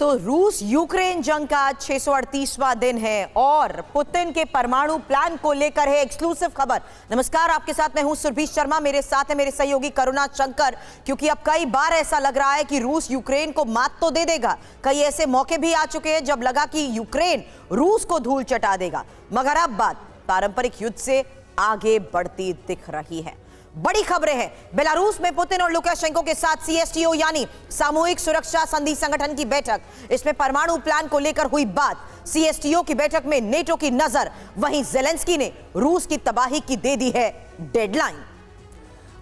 तो रूस यूक्रेन जंग का 638वां दिन है और पुतिन के परमाणु प्लान को लेकर है एक्सक्लूसिव खबर। नमस्कार, आपके साथ मैं हूं सुरभि शर्मा, मेरे साथ है मेरे सहयोगी करुणा शंकर। क्योंकि अब कई बार ऐसा लग रहा है कि रूस यूक्रेन को मात तो दे देगा, कई ऐसे मौके भी आ चुके हैं जब लगा कि यूक्रेन रूस को धूल चटा देगा, मगर अब बात पारंपरिक युद्ध से आगे बढ़ती दिख रही है। बड़ी खबरें हैं। बेलारूस में पुतिन और लुकाशेंको के साथ सीएसटीओ यानी सामूहिक सुरक्षा संधि संगठन की बैठक। इसमें परमाणु प्लान को लेकर हुई बात। सीएसटीओ की बैठक में नेटो की नजर, वहीं ज़ेलेंस्की ने रूस की तबाही की दे दी है डेडलाइन।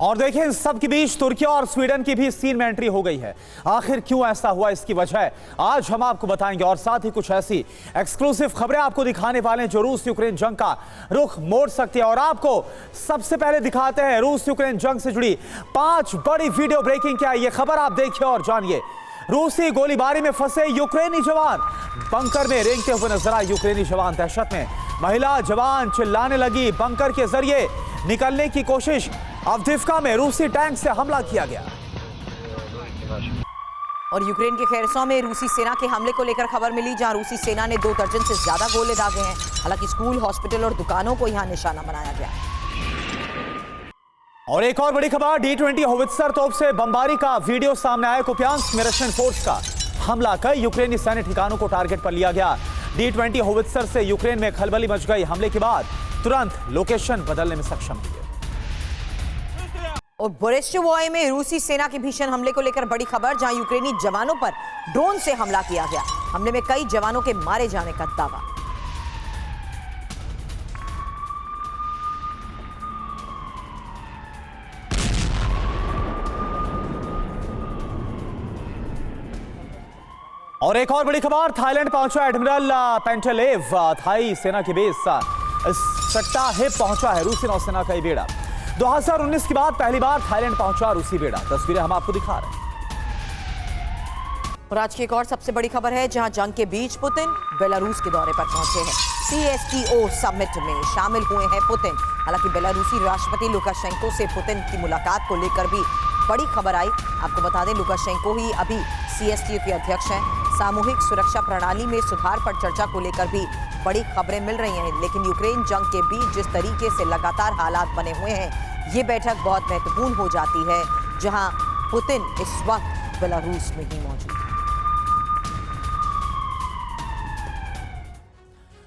और देखिए, इन सब के बीच तुर्की और स्वीडन की भी सीन में एंट्री हो गई है। आखिर क्यों ऐसा हुआ, इसकी वजह आज हम आपको बताएंगे और साथ ही कुछ ऐसी एक्सक्लूसिव खबरें आपको दिखाने वाले हैं जो रूस यूक्रेन जंग का रुख मोड़ सकती है। और आपको सबसे पहले दिखाते हैं रूस यूक्रेन जंग से जुड़ी 5 बड़ी वीडियो ब्रेकिंग क्या है, ये खबर आप देखिए और जानिए। रूसी गोलीबारी में फंसे यूक्रेनी जवान, बंकर में रेंगते हुए नजर आए यूक्रेनी जवान। दहशत में महिला जवान चिल्लाने लगी, बंकर के जरिए निकलने की कोशिश। अवदिव्का में रूसी टैंक से हमला किया गया। और यूक्रेन के खेरसों में रूसी सेना के हमले को लेकर खबर मिली, जहां रूसी सेना ने 2 दर्जन से ज्यादा गोले दागे हैं। हालांकि स्कूल, हॉस्पिटल और दुकानों को यहां निशाना बनाया गया। और एक और बड़ी खबर, D-20 होवित्जर तोप से बमबारी का वीडियो सामने आया। कुपियांस्क में रशियन फोर्स का हमला, कई यूक्रेनी सैन्य ठिकानों को टारगेट पर लिया गया। D-20 होवित्जर से यूक्रेन में खलबली मच गई। हमले के बाद तुरंत लोकेशन बदलने में सक्षम हुई। और बोरेश्चोवोय में रूसी सेना के भीषण हमले को लेकर बड़ी खबर, जहां यूक्रेनी जवानों पर ड्रोन से हमला किया गया। हमले में कई जवानों के मारे जाने का दावा। और एक और बड़ी खबर, थाईलैंड पहुंचा एडमिरल पेंटेलेव। थाई सेना के बेस सट्टाहिप पहुंचा है रूसी नौसेना का ये बेड़ा। 2019 के बाद पहली बार थाईलैंड पहुंचा रूसी बेड़ा। तस्वीरें हम आपको दिखा रहे हैं। और आज की एक और सबसे बड़ी खबर है, जहां जंग के बीच पुतिन बेलारूस के दौरे पर पहुंचे हैं। सीएसटीओ समिट में शामिल हुए हैं पुतिन। हालांकि बेलारूसी राष्ट्रपति लुकाशेंको से पुतिन की मुलाकात को लेकर भी बड़ी खबर आई। आपको बता दें, लुकाशेंको ही अभी सीएसटीओ के अध्यक्ष हैं। सामूहिक सुरक्षा प्रणाली में सुधार पर चर्चा को लेकर भी बड़ी खबरें मिल रही हैं। लेकिन यूक्रेन जंग के बीच जिस तरीके से लगातार हालात बने हुए हैं, ये बैठक बहुत महत्वपूर्ण हो जाती है, जहां पुतिन इस वक्त बेलारूस में ही मौजूद है।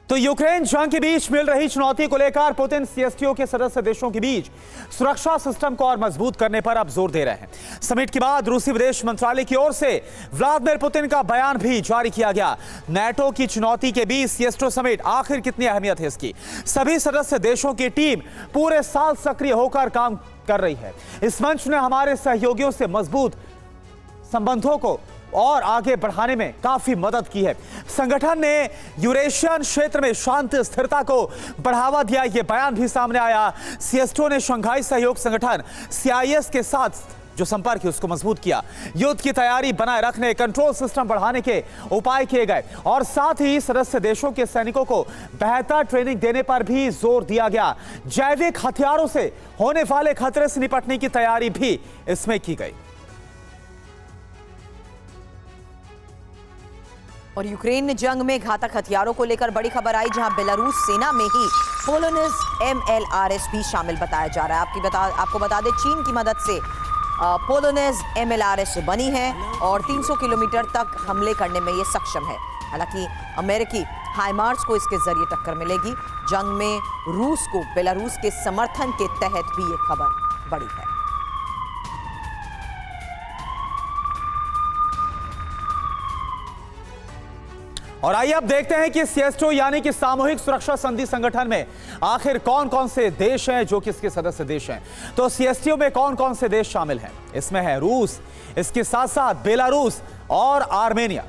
तो यूक्रेन जंग के बीच मिल रही चुनौती को लेकर पुतिन सीएसटीओ के सदस्य देशों के बीच सुरक्षा सिस्टम को और मजबूत करने पर अब जोर दे रहे हैं। समिट के बाद रूसी विदेश मंत्रालय की ओर से व्लादिमीर पुतिन का बयान भी जारी किया गया। नाटो की चुनौती के बीच सीएसटीओ समिट, आखिर कितनी अहमियत है इसकी। सभी सदस्य देशों की टीम पूरे साल सक्रिय होकर काम कर रही है। इस मंच ने हमारे सहयोगियों से मजबूत संबंधों को और आगे बढ़ाने में काफी मदद की है। संगठन ने यूरेशियन क्षेत्र में शांति स्थिरता को बढ़ावा दिया, यह बयान भी सामने आया। सीएसटीओ ने शंघाई सहयोग संगठन CIS के साथ जो संपर्क है उसको मजबूत किया। युद्ध की तैयारी बनाए रखने, कंट्रोल सिस्टम बढ़ाने के उपाय किए गए और साथ ही सदस्य देशों के सैनिकों को बेहतर ट्रेनिंग देने पर भी जोर दिया गया। जैविक हथियारों से होने वाले खतरे से निपटने की तैयारी भी इसमें की गई। और यूक्रेन जंग में घातक हथियारों को लेकर बड़ी खबर आई, जहां बेलारूस सेना में ही पोलोनेज MLRS भी शामिल बताया जा रहा है। आपको बता दें, चीन की मदद से पोलोनेज MLRS बनी है और 300 किलोमीटर तक हमले करने में ये सक्षम है। हालांकि अमेरिकी हाइमार्स को इसके जरिए टक्कर मिलेगी। जंग में रूस को बेलारूस के समर्थन के तहत भी ये खबर बड़ी है। और आइए अब देखते हैं कि सीएसटीओ यानी कि सामूहिक सुरक्षा संधि संगठन में आखिर कौन कौन से देश हैं जो किसके सदस्य देश हैं। तो सीएसटीओ में कौन कौन से देश शामिल हैं? इसमें है रूस, इसके साथ साथ बेलारूस और आर्मेनिया।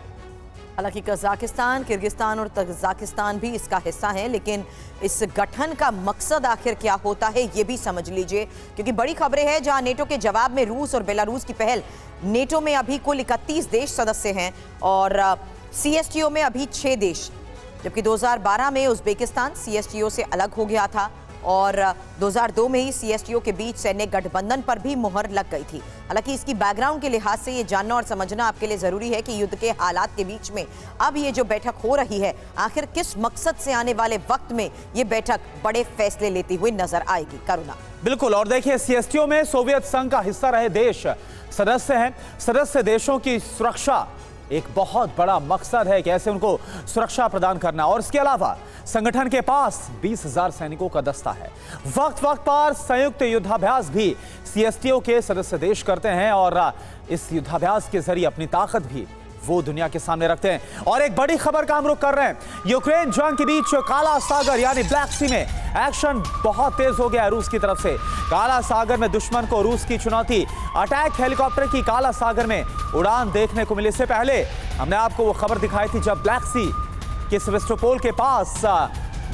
हालांकि कजाकिस्तान, किर्गिस्तान और तजाकिस्तान भी इसका हिस्सा हैं, लेकिन इस गठन का मकसद आखिर क्या होता है ये भी समझ लीजिए, क्योंकि बड़ी खबरें हैं। जहां नेटो के जवाब में रूस और बेलारूस की पहल, नेटो में अभी कुल 31 देश सदस्य हैं और सीएसटीओ में अभी 6 देश, जबकि 2012 में उज्बेकिस्तान सीएसटीओ से अलग हो गया था और 2002 में ही सीएसटीओ के बीच सैन्य गठबंधन पर भी मुहर लग गई थी। हालांकि इसकी बैकग्राउंड के लिहाज से ये जानना और समझना आपके लिए जरूरी है कि युद्ध के हालात के बीच में अब ये जो बैठक हो रही है, आखिर किस मकसद से आने वाले वक्त में ये बैठक बड़े फैसले लेती हुई नजर आएगी। करुणा। बिल्कुल, और देखिए सीएसटीओ में सोवियत संघ का हिस्सा रहे देश सदस्य हैं। सदस्य देशों की सुरक्षा एक बहुत बड़ा मकसद है, कैसे उनको सुरक्षा प्रदान करना। और इसके अलावा संगठन के पास 20,000 सैनिकों का दस्ता है। वक्त वक्त पर संयुक्त युद्धाभ्यास भी सीएसटीओ के सदस्य देश करते हैं और इस युद्धाभ्यास के जरिए अपनी ताकत भी वो दुनिया के सामने रखते हैं। और एक बड़ी खबर का हम रुख कर रहे हैं, यूक्रेन जंग के बीच काला सागर यानी ब्लैक सी में एक्शन बहुत तेज हो गया है रूस की तरफ से। काला सागर में दुश्मन को रूस की चुनौती, अटैक हेलीकॉप्टर की काला सागर में उड़ान देखने को मिली। इससे पहले हमने आपको वो खबर दिखाई थी जब ब्लैक सी के सेवेस्टोपोल के पास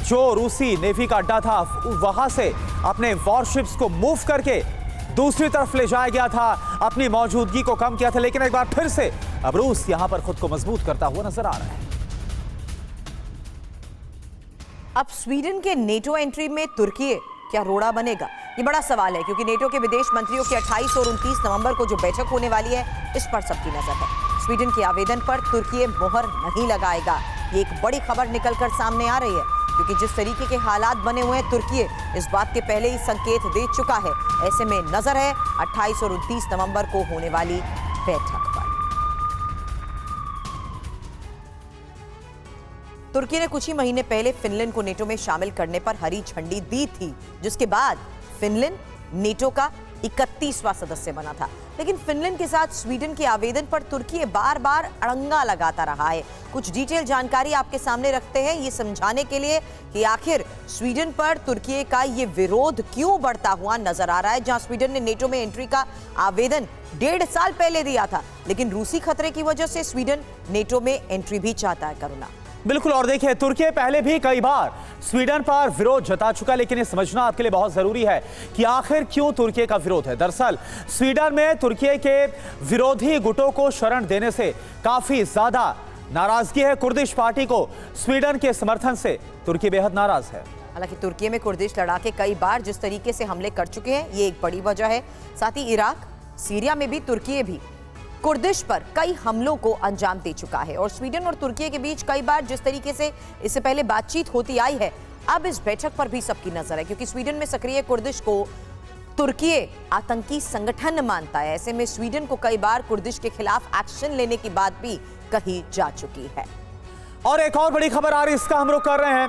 जो रूसी नेवी का अड्डा था वहां से अपने वॉरशिप्स को मूव करके दूसरी तरफ ले जाया गया था, अपनी मौजूदगी को कम किया था। लेकिन एक बार फिर से अब रूस यहां पर खुद को मजबूत करता हुआ नजर आ रहा है। अब स्वीडन के नेटो एंट्री में तुर्की क्या रोड़ा बनेगा, ये बड़ा सवाल है, क्योंकि नेटो के विदेश मंत्रियों की 28 और 29 नवंबर को जो बैठक होने वाली है, इस पर सबकी नजर है। स्वीडन के आवेदन पर तुर्की मोहर नहीं लगाएगा, ये एक बड़ी खबर निकलकर सामने आ रही है, क्योंकि जिस तरीके के हालात बने हुए हैं तुर्की इस बात के पहले ही संकेत दे चुका है। ऐसे में नजर है 28 और 29 नवंबर को होने वाली बैठक पर। तुर्की ने कुछ ही महीने पहले फिनलैंड को नेटो में शामिल करने पर हरी झंडी दी थी, जिसके बाद फिनलैंड नेटो का 31वां सदस्य बना था। लेकिन फिनलैंड के साथ स्वीडन के आवेदन पर तुर्की बार बार अड़ंगा लगाता रहा है। कुछ डिटेल जानकारी आपके सामने रखते हैं ये समझाने के लिए कि आखिर स्वीडन पर तुर्की का ये विरोध क्यों बढ़ता हुआ नजर आ रहा है। जहां स्वीडन ने नेटो में एंट्री का आवेदन 1.5 साल पहले दिया था, लेकिन रूसी खतरे की वजह से स्वीडन नेटो में एंट्री भी चाहता है। करुणा। बिल्कुल, और देखिए तुर्की पहले भी कई बार स्वीडन पर विरोध जता चुका, लेकिन ये समझना आपके लिए बहुत जरूरी है कि आखिर क्यों तुर्की का विरोध है। दरअसल स्वीडन में तुर्की के विरोधी गुटों को शरण देने से काफी ज्यादा नाराजगी है। कुर्दिश पार्टी को स्वीडन के समर्थन से तुर्की बेहद नाराज है। हालांकि तुर्की में कुर्दिश लड़ाके कई बार जिस तरीके से हमले कर चुके हैं, ये एक बड़ी वजह है। साथ ही इराक, सीरिया में भी तुर्की भी कुर्दिश पर कई हमलों को अंजाम दे चुका है। और स्वीडन और तुर्की के बीच कई बार जिस तरीके से इससे पहले बातचीत होती आई है, अब इस बैठक पर भी सबकी नजर है, क्योंकि स्वीडन में सक्रिय कुर्दिश को तुर्की आतंकी संगठन मानता है। ऐसे में स्वीडन को कई बार कुर्दिश के खिलाफ एक्शन लेने की बात भी कही जा चुकी है। और एक और बड़ी खबर आ रही है, इसका हम रुख कर रहे हैं।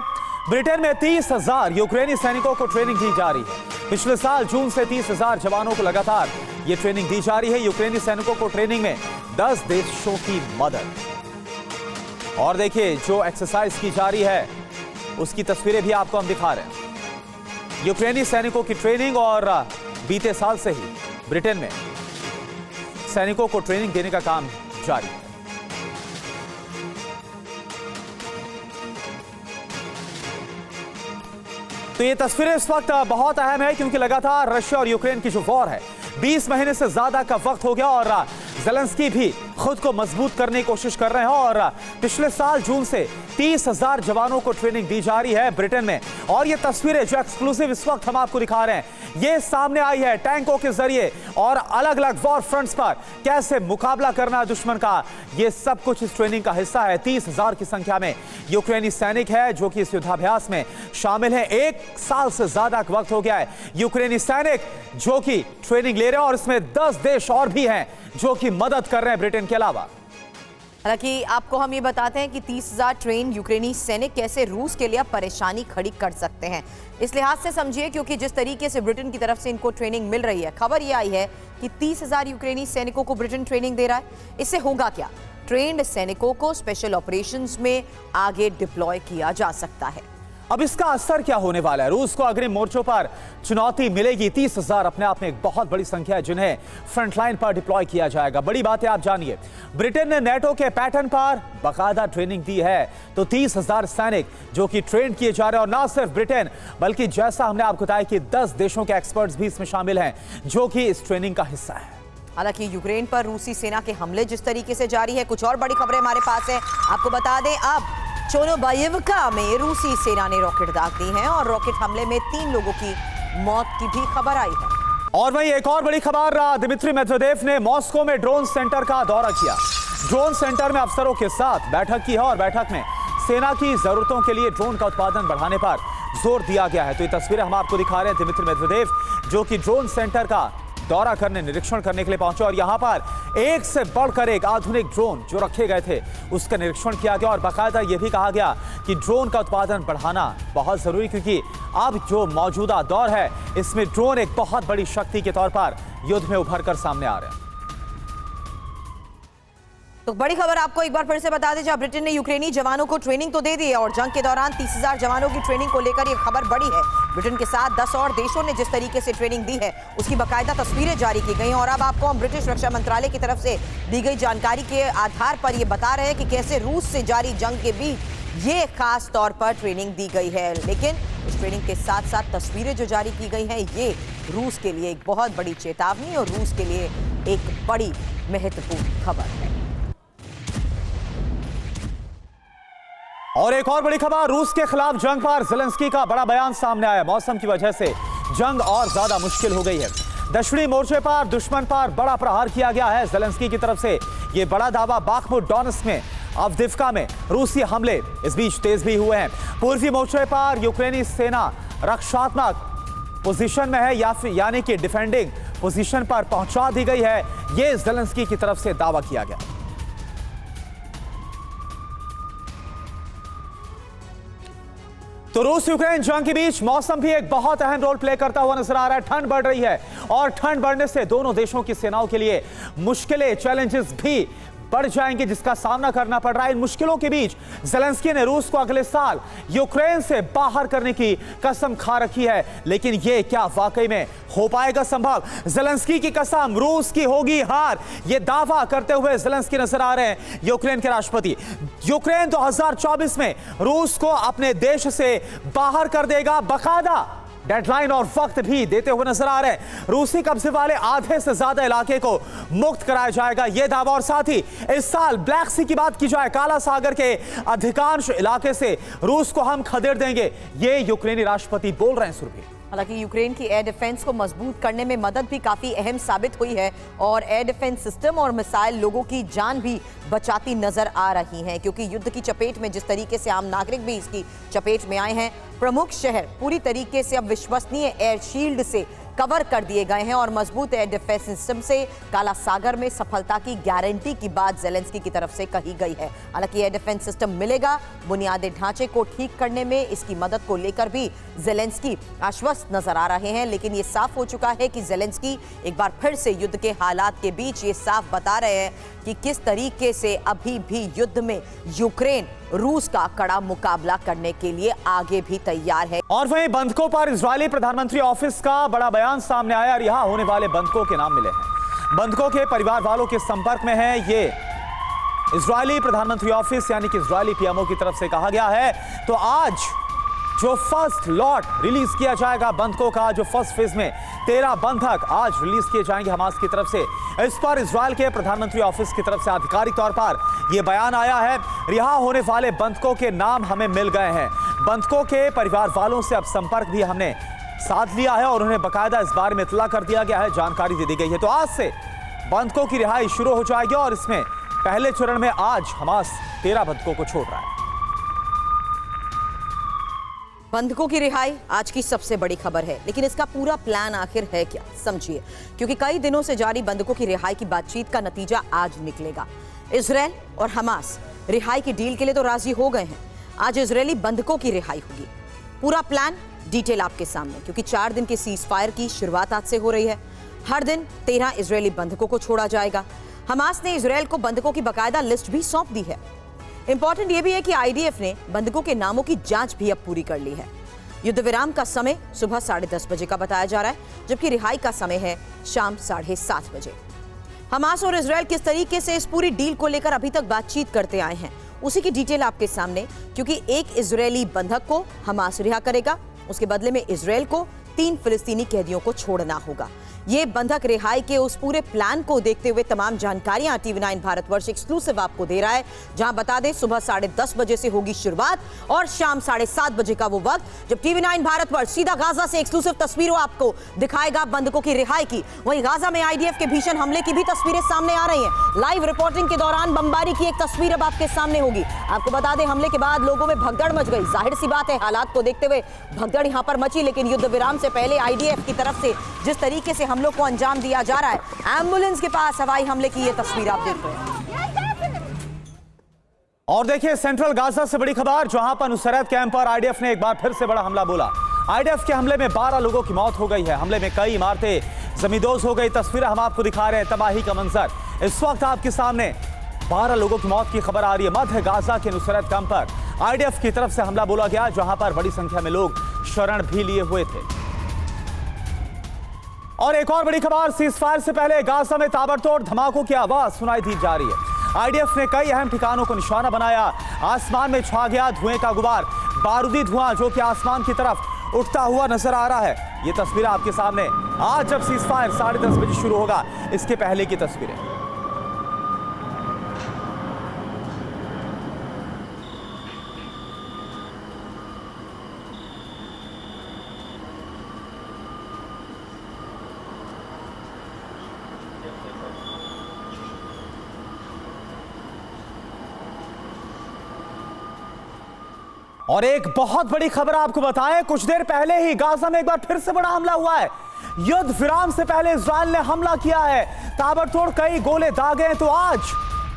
ब्रिटेन में 30,000 यूक्रेनी सैनिकों को ट्रेनिंग दी जा रही है। पिछले साल जून से 30,000 जवानों को लगातार ये ट्रेनिंग दी जा रही है। यूक्रेनी सैनिकों को ट्रेनिंग में 10 देशों की मदद। और देखिए जो एक्सरसाइज की जा रही है उसकी तस्वीरें भी आपको हम दिखा रहे हैं। यूक्रेनी सैनिकों की ट्रेनिंग, और बीते साल से ही ब्रिटेन में सैनिकों को ट्रेनिंग देने का काम जारी है। तो ये तस्वीरें इस वक्त बहुत अहम है, क्योंकि लगातार रशिया और यूक्रेन की जो वॉर है 20 महीने से ज्यादा का वक्त हो गया और ज़ेलेंस्की भी खुद को मजबूत करने की कोशिश कर रहे हैं। और पिछले साल जून से 30,000 जवानों को ट्रेनिंग दी जा रही है ब्रिटेन में। और ये तस्वीरें जो एक्सक्लूसिव इस वक्त हम आपको दिखा रहे हैं, ये सामने आई है टैंकों के जरिए और अलग अलग वॉर फ्रंट्स पर कैसे मुकाबला करना दुश्मन का, ये सब कुछ इस ट्रेनिंग का हिस्सा है। 30,000 की संख्या में यूक्रेनी सैनिक है जो कि इस युद्धाभ्यास में शामिल है। 1 साल से ज्यादा का वक्त हो गया है यूक्रेनी सैनिक जो कि ट्रेनिंग ले रहे हैं, और इसमें 10 देश और भी हैं जो कि मदद कर रहे हैं ब्रिटेन के अलावा। हालांकि आपको हम ये बताते हैं कि 30,000 ट्रेन यूक्रेनी सैनिक कैसे रूस के लिए परेशानी खड़ी कर सकते हैं, इस लिहाज से समझिए, क्योंकि जिस तरीके से ब्रिटेन की तरफ से इनको ट्रेनिंग मिल रही है। खबर ये आई है कि 30,000 यूक्रेनी सैनिकों को ब्रिटेन ट्रेनिंग दे रहा है। इससे होगा क्या, ट्रेंड सैनिकों को स्पेशल ऑपरेशंस में आगे डिप्लॉय किया जा सकता है। अब इसका असर क्या होने वाला है? रूस को अग्रिम मोर्चों पर चुनौती मिलेगी। 30,000 अपने आप में एक बहुत बड़ी संख्या है जिन्हें फ्रंटलाइन पर डिप्लॉय किया जाएगा। बड़ी बात है, आप जानिए, ब्रिटेन ने नेटो के पैटर्न पर बाकायदा ट्रेनिंग दी है। तो 30,000 सैनिक जो कि ट्रेन किए जा रहे हैं, और ना सिर्फ ब्रिटेन बल्कि जैसा हमने आपको बताया कि 10 देशों के एक्सपर्ट्स भी इसमें शामिल हैं जो कि इस ट्रेनिंग का हिस्सा है। हालांकि यूक्रेन पर रूसी सेना के हमले जिस तरीके से जारी है, कुछ और बड़ी खबरें हमारे पास है, आपको बता दें। अब चोनोबायेवका में रूसी सेना ने रॉकेट दाग दी हैं और रॉकेट हमले में 3 लोगों की मौत की भी खबर आई है। और वहीं एक और बड़ी खबर, दिमित्री मेदवेदेव ने मॉस्को में ड्रोन सेंटर का दौरा किया। ड्रोन सेंटर में अफसरों के साथ बैठक की है और बैठक में सेना की जरूरतों के लिए ड्रोन का उत्पादन बढ़ाने पर जोर दिया गया है। तो ये तस्वीरें हम आपको दिखा रहे हैं दिमित्री मेदवेदेव जो कि ड्रोन सेंटर का दौरा करने, निरीक्षण करने के लिए पहुंचे और यहां पर एक से बढ़कर एक आधुनिक ड्रोन जो रखे गए थे उसका निरीक्षण किया गया और बाकायदा यह भी कहा गया कि ड्रोन का उत्पादन बढ़ाना बहुत जरूरी, क्योंकि अब जो मौजूदा दौर है इसमें ड्रोन एक बहुत बड़ी शक्ति के तौर पर युद्ध में उभर कर सामने आ रहे हैं। तो बड़ी खबर आपको एक बार फिर से बता दें, जहां ब्रिटेन ने यूक्रेनी जवानों को ट्रेनिंग तो दे दी है और जंग के दौरान 30,000 जवानों की ट्रेनिंग को लेकर यह खबर बड़ी है। ब्रिटेन के साथ 10 और देशों ने जिस तरीके से ट्रेनिंग दी है उसकी बाकायदा तस्वीरें जारी की गई और अब आपको हम ब्रिटिश रक्षा मंत्रालय की तरफ से दी गई जानकारी के आधार पर यह बता रहे हैं कि कैसे रूस से जारी जंग के बीच ये खास तौर पर ट्रेनिंग दी गई है। लेकिन इस ट्रेनिंग के साथ साथ तस्वीरें जो जारी की गई हैं ये रूस के लिए एक बहुत बड़ी चेतावनी और रूस के लिए एक बड़ी महत्वपूर्ण खबर है। और एक और बड़ी खबर, रूस के खिलाफ जंग पर ज़ेलेंस्की का बड़ा बयान सामने आया। मौसम की वजह से जंग और ज्यादा मुश्किल हो गई है। दक्षिणी मोर्चे पर दुश्मन पर बड़ा प्रहार किया गया है ज़ेलेंस्की की तरफ से। यह बड़ा दावा बाखमुट, डोनेत्स्क में, अवदिव्का में रूसी हमले इस बीच तेज भी हुए हैं। पूर्वी मोर्चे पर यूक्रेनी सेना रक्षात्मक पोजीशन में है या फिर यानी कि डिफेंडिंग पोजीशन पर पहुंचा दी गई है, यह ज़ेलेंस्की की तरफ से दावा किया गया। तो रूस यूक्रेन जंग के बीच मौसम भी एक बहुत अहम रोल प्ले करता हुआ नजर आ रहा है। ठंड बढ़ रही है और ठंड बढ़ने से दोनों देशों की सेनाओं के लिए मुश्किलें, चैलेंजेस भी बढ़ जाएंगे जिसका सामना करना पड़ रहा है। इन मुश्किलों के बीच ज़ेलेंस्की ने रूस को अगले साल यूक्रेन से बाहर करने की कसम खा रखी है, लेकिन यह क्या वाकई में हो पाएगा संभव? ज़ेलेंस्की की कसम रूस की होगी हार, यह दावा करते हुए ज़ेलेंस्की नजर आ रहे हैं यूक्रेन के राष्ट्रपति। यूक्रेन 2024 में रूस को अपने देश से बाहर कर देगा, बाकायदा डेडलाइन और वक्त भी देते हुए नजर आ रहे हैं। रूसी कब्जे वाले आधे से ज्यादा इलाके को मुक्त कराया जाएगा, यह दावा। और साथ ही इस साल ब्लैक सी की बात की जाए, काला सागर के अधिकांश इलाके से रूस को हम खदेड़ देंगे, यह यूक्रेनी राष्ट्रपति बोल रहे हैं। सुरभि, हालांकि यूक्रेन की एयर डिफेंस को मजबूत करने में मदद भी काफी अहम साबित हुई है और एयर डिफेंस सिस्टम और मिसाइल लोगों की जान भी बचाती नजर आ रही हैं, क्योंकि युद्ध की चपेट में जिस तरीके से आम नागरिक भी इसकी चपेट में आए हैं, प्रमुख शहर पूरी तरीके से अब विश्वसनीय एयर शील्ड से कवर कर दिए गए हैं और मजबूत एयर डिफेंस सिस्टम से काला सागर में सफलता की गारंटी की बात ज़ेलेंस्की की तरफ से कही गई है। हालांकि एयर डिफेंस सिस्टम मिलेगा, बुनियादी ढांचे को ठीक करने में इसकी मदद को लेकर भी ज़ेलेंस्की आश्वस्त नजर आ रहे हैं, लेकिन ये साफ हो चुका है कि ज़ेलेंस्की एक बार फिर से युद्ध के हालात के बीच ये साफ बता रहे हैं कि किस तरीके से अभी भी युद्ध में यूक्रेन रूस का कड़ा मुकाबला करने के लिए आगे भी तैयार है। और वहीं बंधकों पर इजरायली प्रधानमंत्री ऑफिस का बड़ा बयान सामने आया और यहां होने वाले बंधकों के नाम मिले हैं। बंधकों के परिवार वालों के संपर्क में है ये इजरायली प्रधानमंत्री ऑफिस यानी कि इजरायली पीएमओ की तरफ से कहा गया है। तो आज जो फर्स्ट लॉट रिलीज किया जाएगा बंधकों का, जो फर्स्ट फेज में 13 बंधक आज रिलीज किए जाएंगे हमास की तरफ से। इस पर इजराइल के प्रधानमंत्री ऑफिस की तरफ से आधिकारिक तौर पर यह बयान आया है। रिहा होने वाले बंधकों के नाम हमें मिल गए हैं। बंधकों के परिवार वालों से अब संपर्क भी हमने साध लिया है और उन्हें बाकायदा इस बारे में इत्तला कर दिया गया है, जानकारी दे दी गई है। तो आज से बंधकों की रिहाई शुरू हो जाएगी और इसमें पहले चरण में आज हमास 13 बंधकों को छोड़ रहा है। बंधकों की रिहाई आज की सबसे बड़ी खबर है, लेकिन इसका पूरा प्लान आखिर है क्या, समझिए। क्योंकि कई दिनों से जारी बंधकों की रिहाई की बातचीत का नतीजा आज निकलेगा। इजरायल और हमास रिहाई की डील के लिए तो राजी हो गए हैं। आज इजरायली बंधकों की रिहाई होगी। पूरा प्लान डिटेल आपके सामने, क्योंकि 4 दिन के सीज फायर की शुरुआत आज से हो रही है। हर दिन 13 इजरायली बंधकों को छोड़ा जाएगा। हमास ने इजरायल को बंधकों की बाकायदा लिस्ट भी सौंप दी है। इंपॉर्टेंट यह भी है कि आईडीएफ ने बंधकों के नामों की जांच भी अब पूरी कर ली है। युद्ध विराम का समय सुबह 10:30 बजे का बताया जा रहा है, जबकि रिहाई का समय है शाम 7:30 बजे। हमास और इजरायल किस तरीके से इस पूरी डील को लेकर अभी तक बातचीत करते आए हैं, उसी की डिटेल आपके सामने। क्योंकि एक इजरायली बंधक को हमास रिहा करेगा, उसके बदले में इजरायल को 3 फिलिस्तीनी कैदियों को छोड़ना होगा। ये बंधक रिहाई के उस पूरे प्लान को देखते हुए तमाम जानकारियां TV9 भारतवर्ष एक्सक्लूसिव आपको दे रहा है, जहां बता दें सुबह 10:30 बजे से होगी शुरुआत और शाम 7:30 बजे का वो वक्त जब TV9 भारतवर्ष सीधा गाजा से एक्सक्लूसिव तस्वीरों आपको दिखाएगा बंधकों की रिहाई की। वहीं गाजा में IDF के भीषण हमले की भी तस्वीरें सामने आ रही हैं। लाइव रिपोर्टिंग के दौरान बमबारी की एक तस्वीर अब आपके सामने होगी। आपको बता दें हमले के बाद लोगों में भगदड़ मच गई। जाहिर सी बात है हालात को देखते हुए भगदड़ यहां पर मची, लेकिन युद्ध विराम से पहले IDF की तरफ से जिस तरीके से हमलों को अंजाम दिया जा रहा है, एम्बुलेंस के पास हवाई हमले की ये तस्वीर आप देख रहे हैं। और देखिए सेंट्रल गाजा से बड़ी खबर, जहां पर नुसरत कैंप पर IDF ने एक बार फिर से बड़ा हमला बोला। IDF के हमले में 12 लोगों की मौत हो गई है। हमले में कई इमारतें जमींदोज हो गई। तस्वीरें हम आपको दिखा रहे हैं, तबाही का मंजर इस वक्त आपके सामने। 12 लोगों की मौत की खबर आ रही है। मध्य गाजा के नुसरत कैंप पर IDF की तरफ से हमला बोला गया, जहां पर बड़ी संख्या में लोग शरण भी लिए हुए थे। और एक और बड़ी खबर, सीजफायर से पहले गाजा में ताबड़तोड़ धमाकों की आवाज सुनाई दी जा रही है। IDF ने कई अहम ठिकानों को निशाना बनाया। आसमान में छा गया धुएं का गुबार, बारूदी धुआं जो कि आसमान की तरफ उठता हुआ नजर आ रहा है। ये तस्वीरें आपके सामने आज जब सीजफायर 10:30 बजे शुरू होगा, इसके पहले की तस्वीरें। और एक बहुत बड़ी खबर आपको बताएं, कुछ देर पहले ही गाजा में एक बार फिर से बड़ा हमला हुआ है। युद्ध विराम से पहले इजराइल ने हमला किया है, ताबड़तोड़ कई गोले दागे हैं। तो आज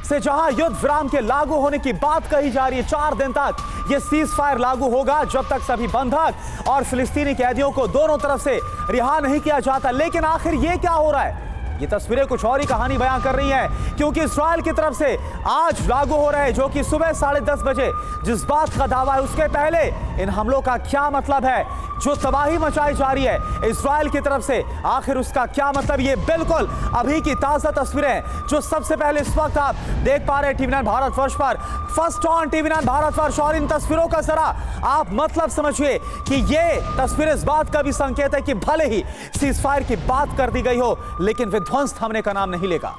से जहां युद्ध विराम के लागू होने की बात कही जा रही है, 4 दिन तक यह सीज फायर लागू होगा, जब तक सभी बंधक और फिलिस्तीनी कैदियों को दोनों तरफ से रिहा नहीं किया जाता। लेकिन आखिर ये क्या हो रहा है? ये तस्वीरें कुछ और ही कहानी बयां कर रही हैं, क्योंकि इस्राइल की तरफ से आज लागू हो रहा है, जो कि सुबह 10:30 बजे जिस बात का दावा है, उसके पहले इन हमलों का क्या मतलब है? जो तबाही मचाई जा रही है इस्राइल की तरफ से, आखिर उसका क्या मतलब? ये बिल्कुल अभी की ताजा तस्वीरें जो सबसे पहले इस वक्त आप देख पा रहे हैं TV9 भारतवर्ष पर, फर्स्ट ऑन TV9 भारतवर्ष। और इन तस्वीरों का जरा आप मतलब समझिए कि ये तस्वीर इस बात का भी संकेत है कि भले ही सीज फायर की बात कर दी गई हो, लेकिन विध्वंस थमने का नाम नहीं लेगा।